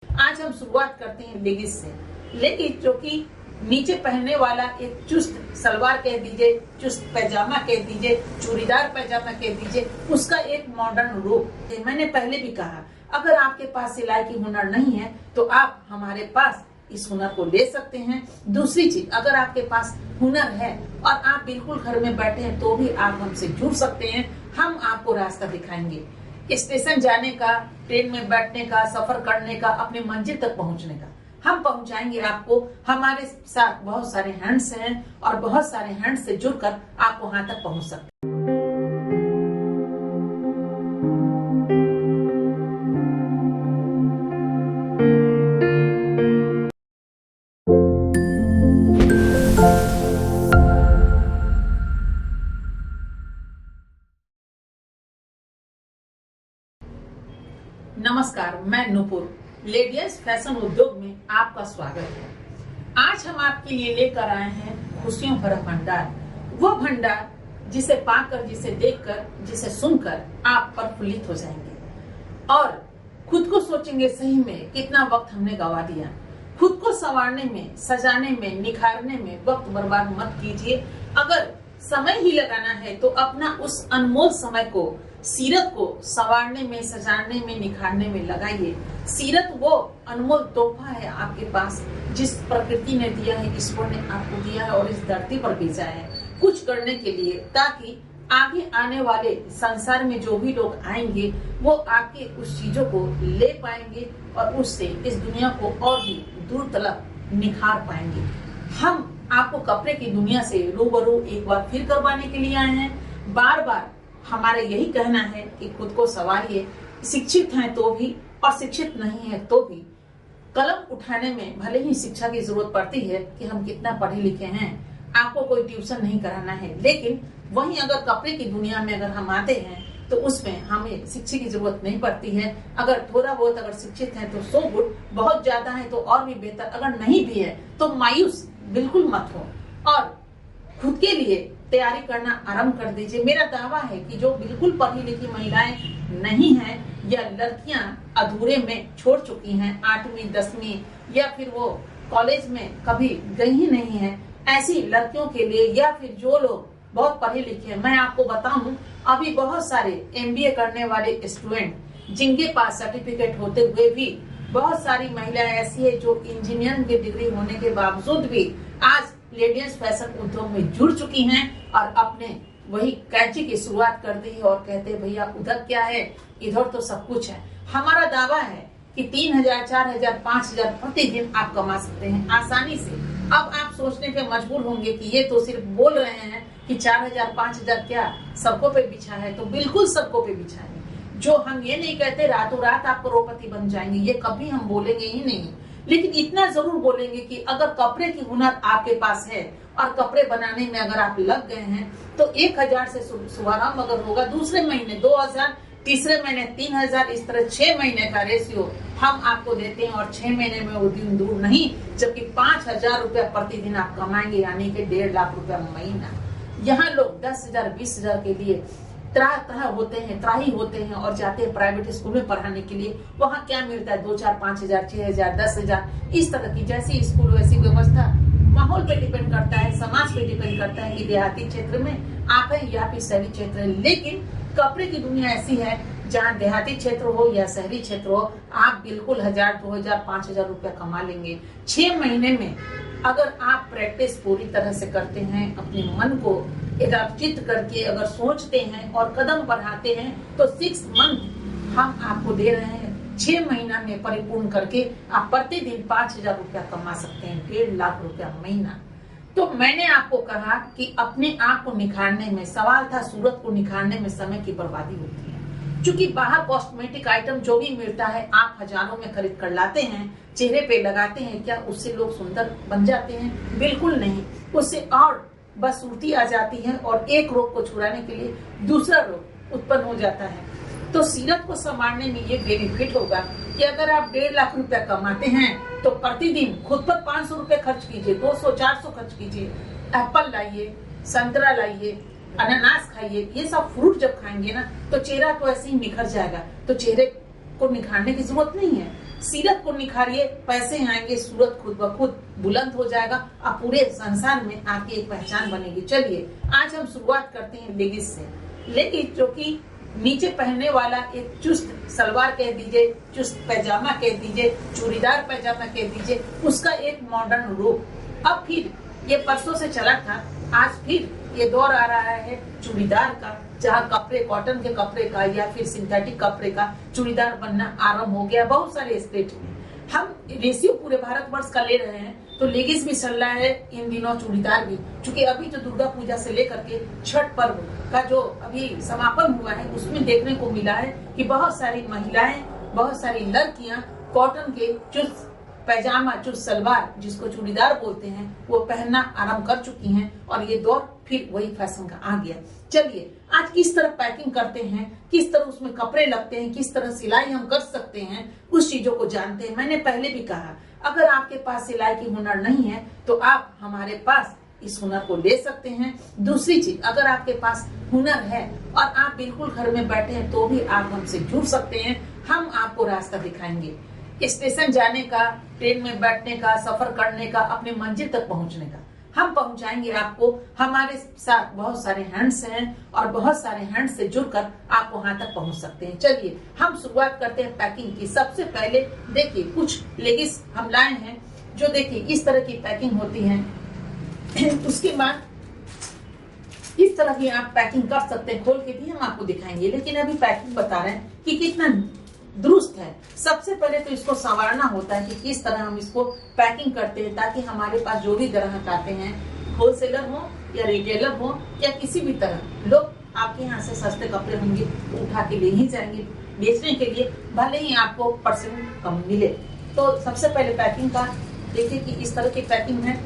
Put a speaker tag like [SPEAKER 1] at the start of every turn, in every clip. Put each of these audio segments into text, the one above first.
[SPEAKER 1] आज हम शुरुआत करते हैं लेगिस से। लेगिस जो कि नीचे पहनने वाला एक चुस्त सलवार कह दीजिए, चुस्त पैजामा कह दीजिए, चूड़ीदार पैजामा कह दीजिए, उसका एक मॉडर्न रूप। मैंने पहले भी कहा, अगर आपके पास सिलाई की हुनर नहीं है तो आप हमारे पास इस हुनर को ले सकते हैं। दूसरी चीज, अगर आपके पास हुनर है और आप बिल्कुल घर में बैठे हैं तो भी आप हमसे जुड़ सकते हैं। हम आपको रास्ता दिखाएंगे, स्टेशन जाने का, ट्रेन में बैठने का, सफर करने का, अपने मंजिल तक पहुंचने का। हम पहुंचाएंगे आपको। हमारे साथ बहुत सारे हैंड्स हैं और बहुत सारे हैंड्स से जुड़कर आप वहां तक पहुंच सकते हैं। नमस्कार, मैं नुपुर। लेडीज फैशन उद्योग में आपका स्वागत है। आज हम आपके लिए लेकर आए हैं खुशियों भरा भंडार। वो भंडार जिसे पाकर, जिसे देखकर, जिसे सुनकर आप प्रफुल्लित हो जाएंगे और खुद को सोचेंगे, सही में कितना वक्त हमने गवा दिया। खुद को संवारने में, सजाने में, निखारने में वक्त बर्बाद मत कीजिए। अगर समय ही लगाना है तो अपना उस अनमोल समय को सीरत को संवारने में, सजाने में, निखारने में लगाइए। सीरत वो अनमोल तोहफा है आपके पास, जिस प्रकृति ने दिया है, ईश्वर ने आपको दिया है और इस धरती पर भेजा है कुछ करने के लिए, ताकि आगे आने वाले संसार में जो भी लोग आएंगे वो आपके उस चीजों को ले पाएंगे और उससे इस दुनिया को और भी दूर तलक निखार पाएंगे। हम आपको कपड़े की दुनिया से रूबरू एक बार फिर करवाने के लिए आए हैं। बार बार हमारा यही कहना है कि खुद को संवारिए। शिक्षित हैं तो भी और शिक्षित नहीं है तो भी कलम उठाने में भले ही शिक्षा की जरूरत पड़ती है कि हम कितना पढ़े लिखे हैं। आपको कोई ट्यूशन नहीं कराना है, लेकिन वहीं अगर कपड़े की दुनिया में अगर हम आते हैं तो उसमें हमें शिक्षा की जरूरत नहीं पड़ती है। अगर थोड़ा बहुत अगर शिक्षित है तो सो गुड, बहुत ज्यादा है तो और भी बेहतर, अगर नहीं भी है तो मायूस बिल्कुल मत हो और खुद के लिए तैयारी करना आरंभ कर दीजिए। मेरा दावा है कि जो बिल्कुल पढ़ी लिखी महिलाएं नहीं हैं या लड़कियां अधूरे में छोड़ चुकी हैं, 8वीं 10वीं या फिर वो कॉलेज में कभी गई ही नहीं है, ऐसी लड़कियों के लिए, या फिर जो लोग बहुत पढ़े लिखे हैं, मैं आपको बताऊं अभी बहुत सारे MBA करने वाले स्टूडेंट जिनके पास सर्टिफिकेट होते हुए भी बहुत सारी महिलाएं ऐसी है जो इंजीनियरिंग की डिग्री होने के बावजूद भी आज लेडीज फैशन उद्योग में जुड़ चुकी हैं और अपने वही कैंची की शुरुआत कर दी है और कहते हैं भैया उधर क्या है, इधर तो सब कुछ है। हमारा दावा है कि 3000, 4000, 5000 प्रतिदिन आप कमा सकते हैं आसानी से। अब आप सोचने पे मजबूर होंगे कि ये तो सिर्फ बोल रहे हैं कि 4000, 5000 क्या सबको पे बिछा है, तो बिल्कुल सबको पे बिछा है। जो हम ये नहीं कहते रातों रात आप करोड़पति बन जाएंगे, ये कभी हम बोलेंगे ही नहीं, लेकिन इतना जरूर बोलेंगे कि अगर कपड़े की हुनर आपके पास है और कपड़े बनाने में अगर आप लग गए हैं तो 1000 से शुभारंभ अगर होगा, दूसरे महीने 2000, तीसरे महीने 3000, इस तरह 6 महीने का रेशियो हम आपको देते हैं और 6 महीने में वो दिन दूर नहीं जबकि 5000 रुपया प्रतिदिन आप कमाएंगे, यानी कि 1.5 लाख रुपया महीना। यहाँ लोग 10,000, 20,000 के लिए त्राही होते हैं और जाते हैं प्राइवेट स्कूल में पढ़ाने के लिए। वहाँ क्या मिलता है, 2, 4, 5,000, 6,000, 10,000, इस तरह की जैसी स्कूल वैसी व्यवस्था। माहौल पे डिपेंड करता है, समाज पे डिपेंड करता है कि देहाती क्षेत्र में आप है या फिर शहरी क्षेत्र है। लेकिन कपड़े की दुनिया ऐसी है जहाँ देहाती क्षेत्र हो या शहरी क्षेत्र हो, आप बिल्कुल 1000, 2000, 5000 रुपया कमा लेंगे 6 महीने में। अगर आप प्रैक्टिस पूरी तरह से करते हैं, अपने मन को एकाग्रचित करके अगर सोचते हैं और कदम बढ़ाते हैं तो 6 मंथ हम आपको दे रहे हैं। 6 महीना में परिपूर्ण करके आप प्रतिदिन 5000 रुपया कमा सकते हैं, 1.5 लाख रुपया महीना। तो मैंने आपको कहा कि अपने आप को निखारने में, सवाल था सूरत को निखारने में समय की बर्बादी होती है। क्योंकि बाहर कॉस्मेटिक आइटम जो भी मिलता है आप हजारों में खरीद कर लाते हैं, चेहरे पे लगाते हैं, क्या उससे लोग सुंदर बन जाते हैं? बिल्कुल नहीं, उससे और बदसूरती आ जाती है और एक रोग को छुड़ाने के लिए दूसरा रोग उत्पन्न हो जाता है। तो सीरत को संभालने में ये बेनिफिट होगा कि अगर आप 1.5 लाख रुपया कमाते हैं तो प्रतिदिन खुद पर 500 रुपए खर्च कीजिए, 200, 400 खर्च कीजिए। एप्पल लाइए, संतरा लाइए, अनानास खाइए, ये सब फ्रूट जब खाएंगे ना तो चेहरा तो ऐसे ही निखर जाएगा। तो चेहरे को निखारने की जरूरत नहीं है, सीरत को निखारिए, पैसे आएंगे, सूरत खुद ब खुद बुलंद हो जाएगा और पूरे संसार में आपकी एक पहचान बनेगी। चलिए आज हम शुरुआत करते हैं लेगिस से। लेगिस जो कि नीचे पहनने वाला एक चुस्त सलवार कह दीजिए, चुस्त पैजामा कह दीजिए, चूड़ीदार पैजामा कह दीजिए, उसका एक मॉडर्न रूप। अब फिर ये परसों से चला था, आज फिर ये दौर आ रहा है चूड़ीदार का, जहाँ कपड़े कॉटन के कपड़े का या फिर सिंथेटिक कपड़े का चूड़ीदार बनना आरंभ हो गया बहुत सारे स्टेट में। हम रेशियो पूरे भारतवर्ष का ले रहे हैं तो लेगिस भी चल रहा है इन दिनों, चूड़ीदार भी। क्योंकि अभी जो दुर्गा पूजा से लेकर के छठ पर्व का जो अभी समापन हुआ है उसमें देखने को मिला है कि बहुत सारी महिलाएं, बहुत सारी लड़कियां कॉटन के चुस्त पैजामा, चुस्त सलवार जिसको चूड़ीदार बोलते हैं वो पहनना आरंभ कर चुकी हैं और ये दौर फिर वही फैशन का आ गया। चलिए आज किस तरह पैकिंग करते हैं, किस तरह उसमें कपड़े लगते हैं, किस तरह सिलाई हम कर सकते हैं, उस चीजों को जानते हैं। मैंने पहले भी कहा अगर आपके पास सिलाई की हुनर नहीं है तो आप हमारे पास इस हुनर को ले सकते हैं। दूसरी चीज, अगर आपके पास हुनर है और आप बिल्कुल घर में बैठे हैं तो भी आप हमसे जुड़ सकते हैं। हम आपको रास्ता दिखाएंगे, स्टेशन जाने का, ट्रेन में बैठने का, सफर करने का, अपने मंजिल तक पहुंचने का हम पहुंचाएंगे आपको। हमारे साथ बहुत सारे हैंड्स हैं और बहुत सारे हैंड्स से जुड़कर आप वहां तक पहुंच सकते हैं। चलिए हम शुरुआत करते हैं पैकिंग की। सबसे पहले देखिए कुछ लेगिस हम लाए हैं जो देखिए इस तरह की पैकिंग होती है। उसके बाद इस तरह की आप पैकिंग कर सकते हैं, खोल के भी हम आपको दिखाएंगे, लेकिन अभी पैकिंग बता रहे हैं कि कितना दुरुस्त है। सबसे पहले तो इसको संवारना होता है कि किस तरह हम इसको पैकिंग करते हैं ताकि हमारे पास जो भी ग्राहक आते हैं, होलसेलर हो या रिटेलर हो या किसी भी तरह, लोग आपके यहाँ से सस्ते कपड़े होंगे उठा के ले ही जाएंगे बेचने के लिए, भले ही आपको परसेंट कम मिले। तो सबसे पहले पैकिंग का देखिए कि इस तरह की पैकिंग है।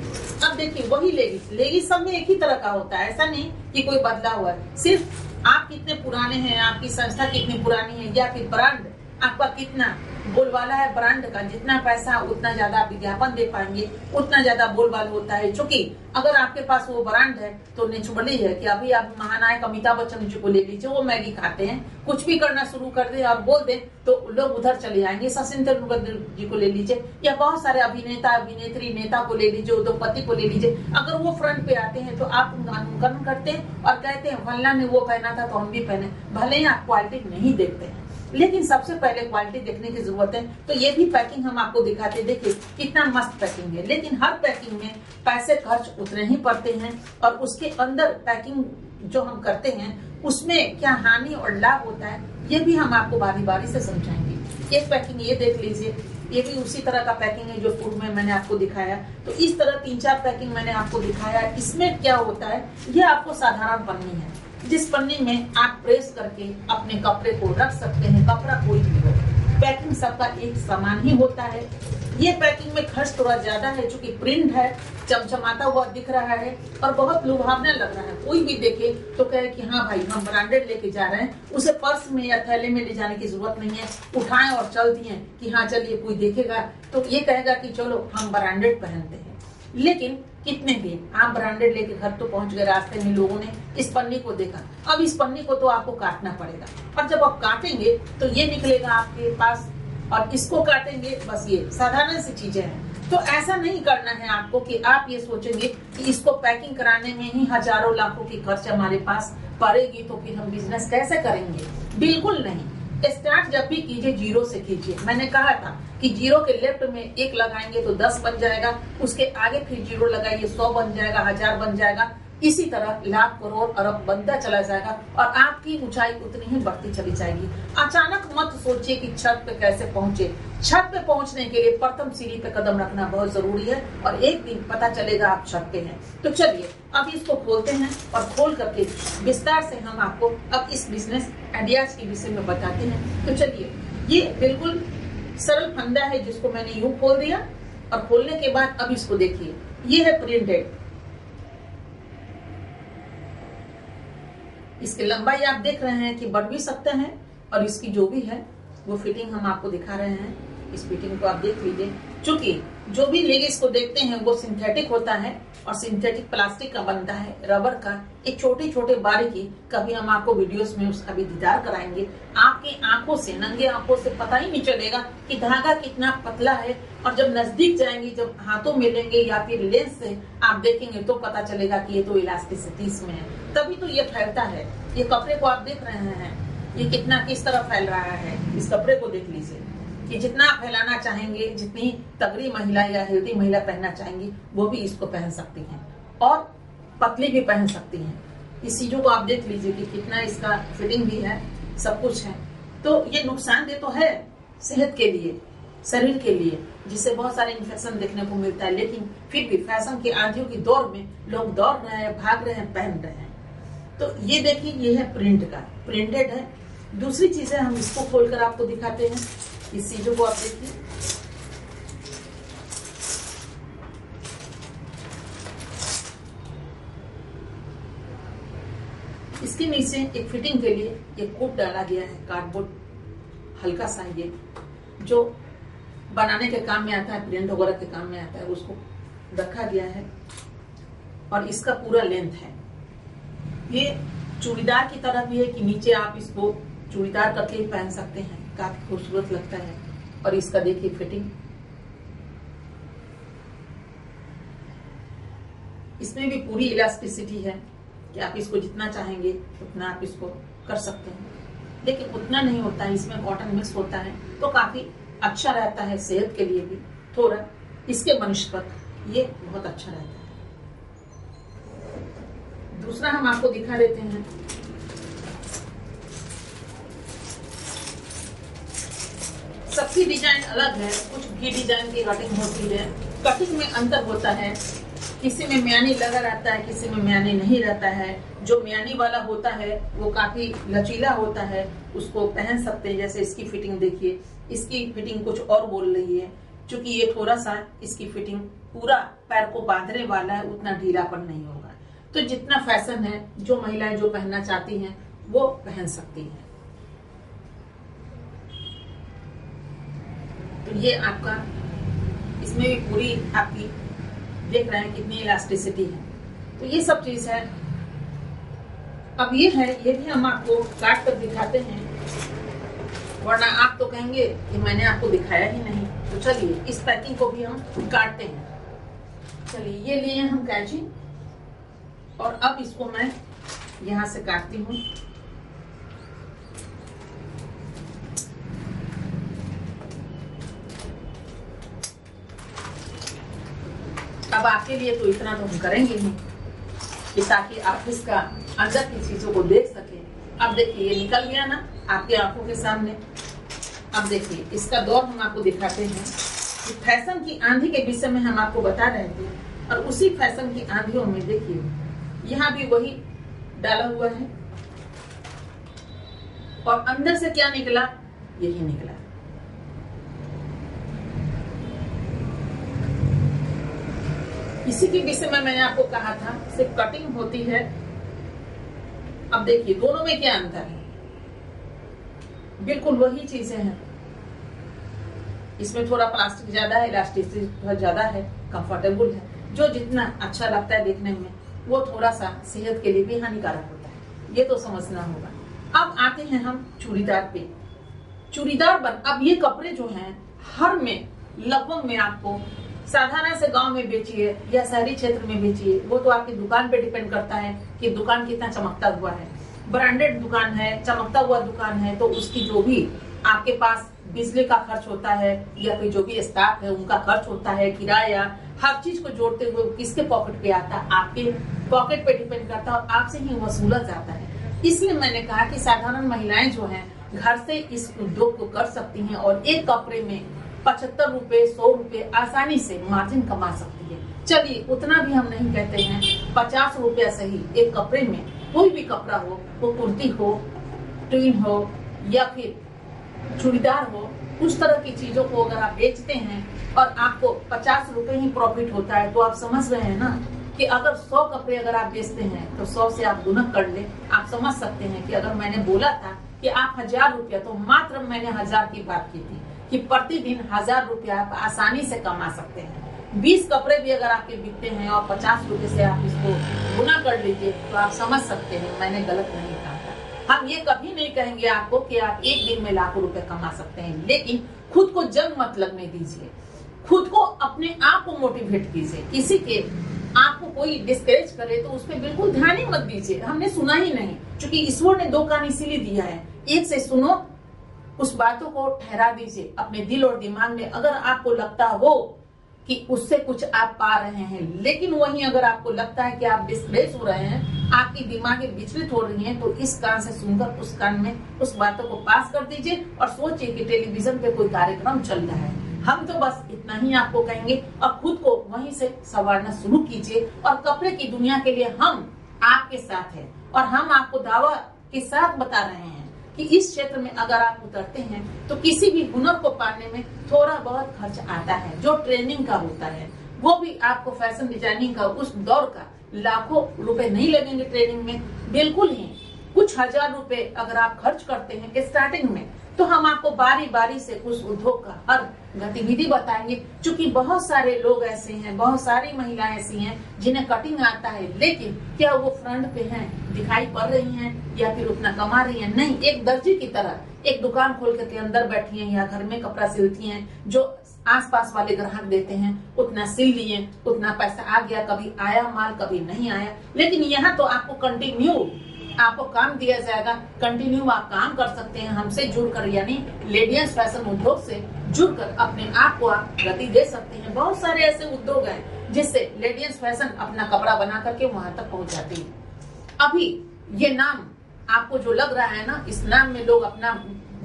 [SPEAKER 1] अब देखिए वही लेगिस सब में एक ही तरह का होता है, ऐसा नहीं कि कोई बदला हुआ है। सिर्फ आप कितने पुराने हैं, आपकी संस्था कितनी पुरानी है या फिर ब्रांड आपका कितना बोलबाला है, ब्रांड का जितना पैसा उतना ज्यादा विज्ञापन दे पाएंगे, उतना ज्यादा बोलबाला होता है। क्योंकि अगर आपके पास वो ब्रांड है तो नेचुरली है कि अभी आप महानायक अमिताभ बच्चन जी को ले लीजिए, वो मैगी खाते हैं, कुछ भी करना शुरू कर दे और बोल दे तो लोग उधर चले जाएंगे। सचिन तेंदुलकर जी को ले लीजिए या बहुत सारे अभिनेता, अभिनेत्री, नेता को ले लीजिए, उद्योगपति को ले लीजिए, अगर वो फ्रंट पे आते हैं तो आप अनुकरण करते हैं और कहते हैं फल्ला ने वो पहना था तो हम भी पहने, भले ही आप क्वालिटी नहीं देखते हैं लेकिन सबसे पहले क्वालिटी देखने की जरूरत है। तो ये भी पैकिंग हम आपको दिखाते हैं, देखिए कितना मस्त पैकिंग है। लेकिन हर पैकिंग में पैसे खर्च उतने ही पड़ते हैं और उसके अंदर पैकिंग जो हम करते हैं उसमें क्या हानि और लाभ होता है ये भी हम आपको बारी बारी से समझाएंगे। एक पैकिंग ये देख लीजिए, ये भी उसी तरह का पैकिंग है जो पूर्व में मैंने आपको दिखाया। तो इस तरह 3-4 पैकिंग मैंने आपको दिखाया। इसमें क्या होता है, ये आपको साधारण पन्नी है जिस पन्नी में आप प्रेस करके अपने कपड़े को रख सकते हैं, कपड़ा कोई भी हो। पैकिंग सबका एक समान ही होता है। ये पैकिंग में खर्च थोड़ा ज्यादा है क्योंकि प्रिंट है, चमचमाता हुआ दिख रहा है और बहुत लुभावना लग रहा है। कोई भी देखे तो कहे कि हाँ भाई हम ब्रांडेड लेके जा रहे हैं, उसे पर्स में या थैले में ले जाने की जरूरत नहीं है, उठाएं और चल दिए कि हाँ चलिए कोई देखेगा तो ये कहेगा कि चलो हम ब्रांडेड पहनते हैं। लेकिन कितने भी आप ब्रांडेड लेके घर तो पहुंच गए, रास्ते में लोगों ने इस पन्नी को देखा, अब इस पन्नी को तो आपको काटना पड़ेगा और जब आप काटेंगे तो ये निकलेगा आपके पास और इसको काटेंगे, बस ये साधारण सी चीजें हैं। तो ऐसा नहीं करना है आपको कि आप ये सोचेंगे कि इसको पैकिंग कराने में ही हजारों लाखों की खर्च हमारे पास पड़ेगी तो फिर हम बिजनेस कैसे करेंगे। बिल्कुल नहीं। स्टार्ट जब भी कीजिए जीरो से कीजिए। मैंने कहा था कि जीरो के लेफ्ट में 1 लगाएंगे तो 10 बन जाएगा, उसके आगे फिर जीरो लगाइए 100 बन जाएगा, 1000 बन जाएगा, इसी तरह लाख करोड़ अरब बनता चला जाएगा और आपकी ऊंचाई उतनी ही बढ़ती चली जाएगी। अचानक मत सोचिए कि छत पे कैसे पहुंचे। छत पे पहुंचने के लिए प्रथम सीढ़ी पे कदम रखना बहुत जरूरी है और एक दिन पता चलेगा आप छत पे हैं। तो चलिए अब इसको खोलते हैं और खोल करके विस्तार से हम आपको अब इस बिजनेस आइडियाज के विषय में बताते हैं। तो चलिए, ये बिल्कुल सरल फंदा है जिसको मैंने यूं खोल दिया और खोलने के बाद अब इसको देखिए, ये है प्रिंटेड। इसकी लंबाई आप देख रहे हैं कि बढ़ भी सकते हैं और इसकी जो भी है वो फिटिंग हम आपको दिखा रहे हैं। इस फिटिंग को आप देख लीजिए। चूंकि जो भी लेगिंग्स को देखते हैं वो सिंथेटिक होता है और सिंथेटिक प्लास्टिक का बनता है, रबर का। एक छोटे छोटे बारीकी कभी हम आपको वीडियोस में उसका भी दीदार कराएंगे। आपकी आंखों से, नंगे आंखों से पता ही नहीं चलेगा कि धागा कितना पतला है, और जब नजदीक जाएंगे, जब हाथों मिलेंगे या फिर लेंस से आप देखेंगे तो पता चलेगा कि ये तो इलास्टिसिटी इसमें है, तभी तो ये फैलता है। ये कपड़े को आप देख रहे हैं, ये कितना किस तरह फैल रहा है। इस कपड़े को देख लीजिए कि जितना आप फैलाना चाहेंगे, जितनी तगड़ी महिला या हेल्दी महिला पहनना चाहेंगी वो भी इसको पहन सकती हैं, और पतली भी पहन सकती हैं। इस चीजों को आप देख लीजिए कि कितना इसका फिटिंग भी है, सब कुछ है। तो ये नुकसानदेह तो है सेहत के लिए, शरीर के लिए, जिससे बहुत सारे इन्फेक्शन देखने को मिलता है, लेकिन फिर भी फैशन की आंधियों की दौर में लोग दौड़ रहे हैं, भाग रहे हैं, पहन रहे हैं। तो ये देखिए, ये है प्रिंट का, प्रिंटेड है। दूसरी चीज है, हम इसको खोलकर आपको दिखाते हैं। इस चीजों को आप देखिए, इसके नीचे एक फिटिंग के लिए एक कोट डाला गया है, कार्डबोर्ड हल्का सा, ये जो बनाने के काम में आता है, प्रिंट वगैरह के काम में आता है, उसको रखा गया है। और इसका पूरा लेंथ है। ये चूड़ीदार की तरह भी है कि नीचे आप इसको चूड़ीदार करके ही पहन सकते हैं, काफी खूबसूरत लगता है। और इसका देखिए फिटिंग, इसमें भी पूरी इलास्टिसिटी है कि आप इसको जितना चाहेंगे उतना आप इसको कर सकते हैं, लेकिन उतना नहीं होता है, इसमें कॉटन मिक्स होता है तो काफी अच्छा रहता है सेहत के लिए भी। थोड़ा इसके बनस्पत ये बहुत अच्छा रहता है। दूसरा हम आपको दिखा देते हैं, सबकी डिजाइन अलग है। कुछ की डिजाइन की कटिंग होती है, कटिंग में अंतर होता है, किसी में म्यानी लगा रहता है, किसी में म्यानी नहीं रहता है। जो म्यानी वाला होता है वो काफी लचीला होता है, उसको पहन सकते हैं। जैसे इसकी फिटिंग देखिए, इसकी फिटिंग कुछ और बोल रही है, क्योंकि ये थोड़ा सा इसकी फिटिंग पूरा पैर को बांधने वाला है, उतना ढीलापन नहीं होगा। तो जितना फैशन है, जो महिलाएं जो पहनना चाहती हैं वो पहन सकती हैं। तो ये आपका, इसमें भी पूरी आपकी देख रहे हैं कितनी इलास्टिसिटी है। तो ये सब चीज है। अब ये है, ये भी हम आपको काट कर दिखाते हैं, वरना आप तो कहेंगे कि मैंने आपको दिखाया ही नहीं। तो चलिए इस पैकिंग को भी हम काटते हैं। चलिए, ये लिए हम कैंची, और अब इसको मैं यहां से काटती हूँ। अब आपके लिए तो इतना तो हम करेंगे ही कि ताकि आप इसका अंदर की चीजों को देख सकें। अब देखिए, ये निकल गया ना आपकी आंखों के सामने। अब देखिए, इसका दौर हम आपको दिखाते हैं कि फैशन की आंधी के विषय में हम आपको बता रहे थे, और उसी फैशन की आंधियों में देखिए यहाँ भी वही डाला हुआ है, और अंदर से क्या निकला, यही निकला। इसी के विषय में मैंने आपको कहा था, सिर्फ कटिंग होती है। अब देखिए दोनों में क्या अंतर है, बिल्कुल वही चीजें हैं। इसमें थोड़ा प्लास्टिक ज्यादा है, इलास्टिसिटी ज्यादा है, कंफर्टेबल है। जो जितना अच्छा लगता है देखने में, वो थोड़ा सा सेहत के लिए भी हानिकारक होता है, ये तो समझना होगा। अब आते हैं हम चूड़ीदार पे। चूड़ीदार अब ये कपड़े जो हैं, हर में लगभग में आपको साधारण से गांव में बेचिए या शहरी क्षेत्र में बेचिए, वो तो आपकी दुकान पे डिपेंड करता है कि दुकान कितना चमकता हुआ है। ब्रांडेड दुकान है, चमकता हुआ दुकान है, तो उसकी जो भी आपके पास बिजली का खर्च होता है, या फिर जो भी स्टाफ है उनका खर्च होता है, किराया, हर चीज को जोड़ते हुए किसके पॉकेट पे आता है, आपके पॉकेट पे डिपेंड करता है, और आपसे ही वसूला जाता है। इसलिए मैंने कहा कि साधारण महिलाएं जो हैं घर से इस उद्योग को कर सकती हैं, और एक कपड़े में 75 रुपए, 100 रुपए आसानी से मार्जिन कमा सकती है। चलिए, उतना भी हम नहीं कहते हैं, 50 रुपया सही एक कपड़े में, कोई भी कपड़ा हो, वो कुर्ती हो, ट्विन हो, या फिर चूड़ीदार हो, उस तरह की चीजों को अगर आप बेचते हैं और आपको 50 रुपए ही प्रॉफिट होता है, तो आप समझ रहे हैं ना कि अगर 100 कपड़े अगर आप बेचते हैं तो 100 से आप गुना कर ले। आप समझ सकते हैं कि अगर मैंने बोला था कि आप 1000 रुपया, तो मात्र मैंने 1000 की बात की थी कि प्रतिदिन 1000 रुपया आप आसानी से कमा सकते हैं। 20 कपड़े भी अगर आपके बिकते हैं और 50 रुपए से आप इसको गुना कर लीजिए तो आप समझ सकते हैं मैंने गलत नहीं कहा था। हम ये कभी नहीं कहेंगे आपको कि आप एक दिन में लाखों रुपए कमा सकते हैं, लेकिन खुद को जंग मत लगने दीजिए, खुद को अपने आप को मोटिवेट कीजिए। किसी के आपको कोई डिस्करेज करे तो उस पर बिल्कुल ध्यान ही मत दीजिए, हमने सुना ही नहीं, क्योंकि ईश्वर ने 2 कान इसीलिए दिया है, एक से सुनो, उस बातों को ठहरा दीजिए अपने दिल और दिमाग में। अगर आपको लगता हो कि उससे कुछ आप पा रहे हैं, लेकिन वहीं अगर आपको लगता है कि आप डिस्करेज हो रहे हैं, आपकी दिमाग विचलित हो रही हैं, तो इस कान से सुनकर उस कान में उस बातों को पास कर दीजिए और सोचिए कि टेलीविजन पे कोई कार्यक्रम चल रहा है। हम तो बस इतना ही आपको कहेंगे और खुद को वहीं से संवारना शुरू कीजिए। और कपड़े की दुनिया के लिए हम आपके साथ हैं और हम आपको दावा के साथ बता रहे हैं कि इस क्षेत्र में अगर आप उतरते हैं तो किसी भी हुनर को पाने में थोड़ा बहुत खर्च आता है, जो ट्रेनिंग का होता है, वो भी आपको फैशन डिजाइनिंग का उस दौर का लाखों रुपए नहीं लगेंगे ट्रेनिंग में, बिल्कुल ही कुछ 1000 रुपए अगर आप खर्च करते हैं स्टार्टिंग में, तो हम आपको बारी बारी से उस उद्योग का हर गतिविधि बताएंगे। क्योंकि बहुत सारे लोग ऐसे हैं, बहुत सारी महिलाएं ऐसी हैं जिन्हें कटिंग आता है, लेकिन क्या वो फ्रंट पे हैं, दिखाई पड़ रही हैं या फिर उतना कमा रही हैं? नहीं। एक दर्जी की तरह एक दुकान खोल करके अंदर बैठी हैं या घर में कपड़ा सिलती हैं, जो आसपास वाले ग्राहक देते हैं उतना सिल लिए, उतना पैसा आ गया, कभी आया माल कभी नहीं आया। लेकिन यहाँ तो आपको कंटिन्यू आपको काम दिया जाएगा, कंटिन्यू आप काम कर सकते हैं हमसे जुड़कर, यानी लेडीज फैशन उद्योग से जुड़कर अपने आप को आप गति दे सकते हैं। बहुत सारे ऐसे उद्योग हैं जिससे लेडीज फैशन अपना कपड़ा बना करके वहां तक पहुंच जाती है। अभी ये नाम आपको जो लग रहा है ना, इस नाम में लोग अपना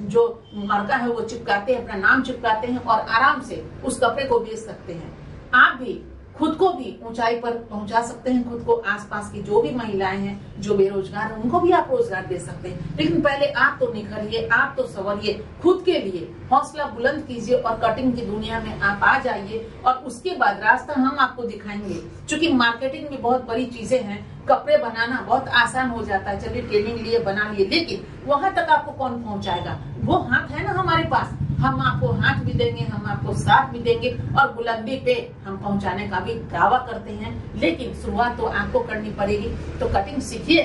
[SPEAKER 1] जो मार्का है वो चिपकाते हैं, अपना नाम चिपकाते हैं और आराम से उस कपड़े को बेच सकते हैं। आप भी खुद को भी ऊंचाई पर पहुंचा सकते हैं, खुद को आसपास की जो भी महिलाएं हैं जो बेरोजगार हैं उनको भी आप रोजगार दे सकते हैं। लेकिन पहले आप तो निखरिए, आप तो संवरिए, खुद के लिए हौसला बुलंद कीजिए और कटिंग की दुनिया में आप आ जाइए और उसके बाद रास्ता हम आपको दिखाएंगे। क्योंकि मार्केटिंग में बहुत बड़ी चीजें हैं, कपड़े बनाना बहुत आसान हो जाता है, चलिए ट्रेनिंग लिए बना लिए, लेकिन वहां तक आपको कौन पहुंचाएगा? वो हाथ है ना हमारे पास, हम आपको हाथ भी देंगे, हम आपको साथ भी देंगे और बुलंदी पे हम पहुंचाने का भी दावा करते हैं। लेकिन शुरुआत तो आपको करनी पड़ेगी। तो कटिंग सीखिए,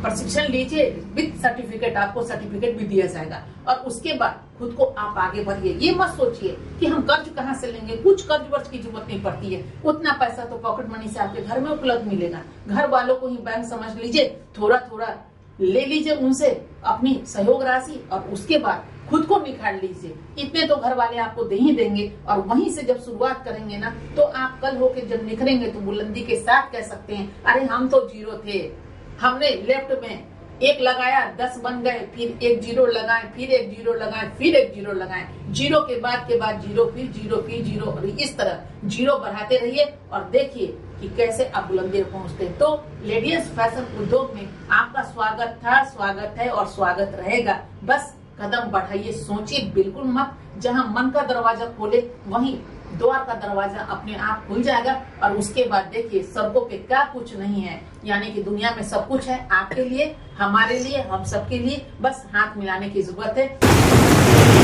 [SPEAKER 1] प्रशिक्षण लीजिए, विद सर्टिफिकेट, आपको सर्टिफिकेट भी दिया जाएगा और उसके बाद खुद को आप आगे बढ़िए। ये मत सोचिए कि हम कर्ज कहाँ से लेंगे, कुछ कर्ज वर्ज की जरूरत नहीं पड़ती है, उतना पैसा तो पॉकेट मनी से आपके घर में उपलब्ध मिलेगा। घर वालों को ही बैंक समझ लीजिए, थोड़ा थोड़ा ले लीजिए उनसे अपनी सहयोग राशि और उसके बाद खुद को निखार लीजिए। इतने तो घर वाले आपको दे ही देंगे और वहीं से जब शुरुआत करेंगे ना, तो आप कल होके जब निखरेंगे तो बुलंदी के साथ कह सकते हैं, अरे हम तो 0 थे, हमने लेफ्ट में 1 लगाया 10 बन गए, फिर 1 0 लगाए, फिर 1 0 लगाए, फिर 1 0 लगाए, 0 के बाद 0, फिर 0, फिर 0 और इस तरह 0 बढ़ाते रहिए और देखिए कि कैसे आप बुलंदी पर पहुंचते हैं। तो लेडीज फैशन उद्योग में आपका स्वागत था, स्वागत है और स्वागत रहेगा। बस कदम बढ़ाइए, सोचिए बिल्कुल मत। जहां मन का दरवाजा खोले वहीं द्वार का दरवाजा अपने आप खुल जाएगा और उसके बाद देखिए सड़कों पे क्या कुछ नहीं है, यानी कि दुनिया में सब कुछ है आपके लिए, हमारे लिए, हम सबके लिए। बस हाथ मिलाने की जरूरत है।